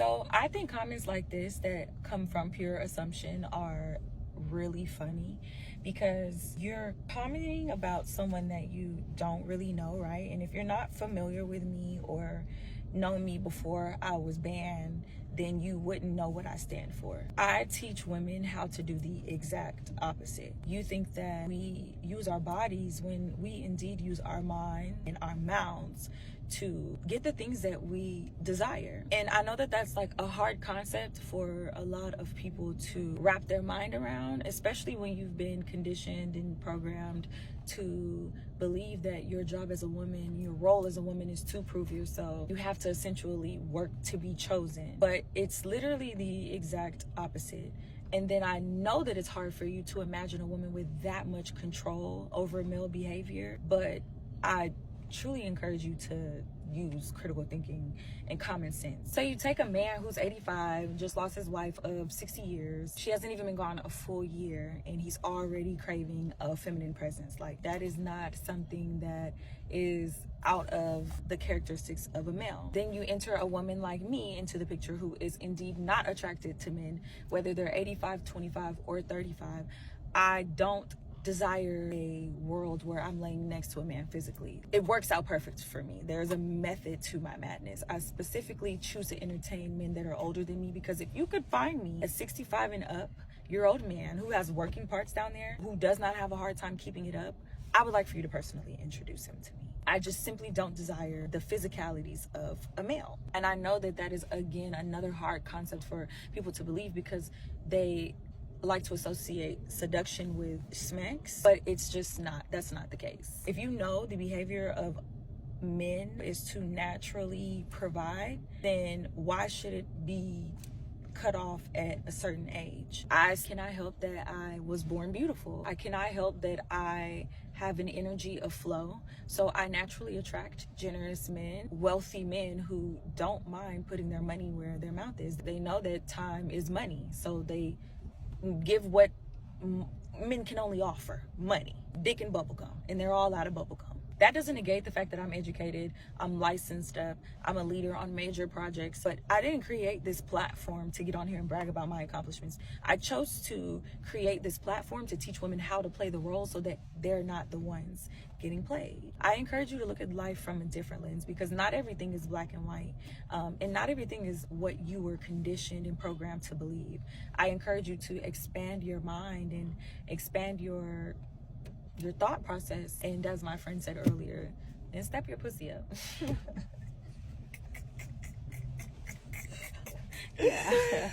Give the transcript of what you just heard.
So I think comments like this that come from pure assumption are really funny, because you're commenting about someone that you don't really know, right? And if you're not familiar with me or know me before I was banned, then you wouldn't know what I stand for. I teach women how to do the exact opposite. You think that we use our bodies when we indeed use our mind and our mouths to get the things that we desire. And I know that that's like a hard concept for a lot of people to wrap their mind around, especially when you've been conditioned and programmed to believe that your job as a woman, your role as a woman, is to prove yourself. You have to essentially work to be chosen. But it's literally the exact opposite. And then I know that it's hard for you to imagine a woman with that much control over male behavior, but I truly encourage you to use critical thinking and common sense. So you take a man who's 85, just lost his wife of 60 years. She hasn't even been gone a full year, and he's already craving a feminine presence. Like, that is not something that is out of the characteristics of a male. Then you enter a woman like me into the picture who is indeed not attracted to men, whether they're 85, 25, or 35. I don't desire a world where I'm laying next to a man physically. It works out perfect for me. There's a method to my madness. I specifically choose to entertain men that are older than me, because if you could find me a 65 and up year old man who has working parts down there, who does not have a hard time keeping it up, I would like for you to personally introduce him to me. I just simply don't desire the physicalities of a male. And I know that that is, again, another hard concept for people to believe, because they like to associate seduction with sex, but it's just not. That's not the case. If you know the behavior of men is to naturally provide, then why should it be cut off at a certain age? Can I help that I was born beautiful? Can I help that I have an energy of flow? So I naturally attract generous men, wealthy men who don't mind putting their money where their mouth is. They know that time is money, so they give what men can only offer: money, dick, and bubblegum, and they're all out of bubblegum. That doesn't negate the fact that I'm educated, I'm licensed up, I'm a leader on major projects, but I didn't create this platform to get on here and brag about my accomplishments. I chose to create this platform to teach women how to play the role so that they're not the ones getting played. I encourage you to look at life from a different lens, because not everything is black and white, and not everything is what you were conditioned and programmed to believe. I encourage you to expand your mind and expand your thought process, and as my friend said earlier, and step your pussy up. Yeah.